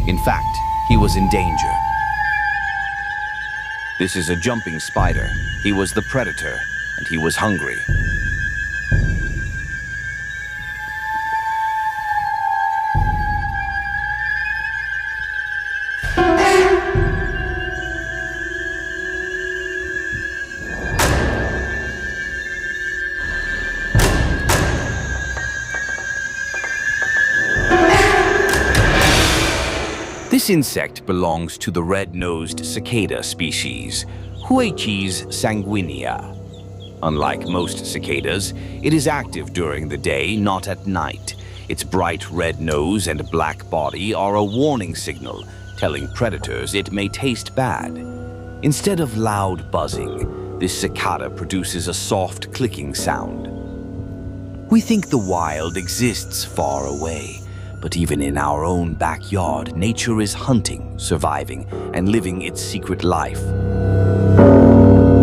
In fact, he was in danger. This is a jumping spider. He was the predator, and he was hungry. This insect belongs to the red-nosed cicada species, Huaechis sanguinea. Unlike most cicadas, it is active during the day, not at night. Its bright red nose and black body are a warning signal, telling predators it may taste bad. Instead of loud buzzing, this cicada produces a soft clicking sound. We think the wild exists far away. But even in our own backyard, nature is hunting, surviving, and living its secret life.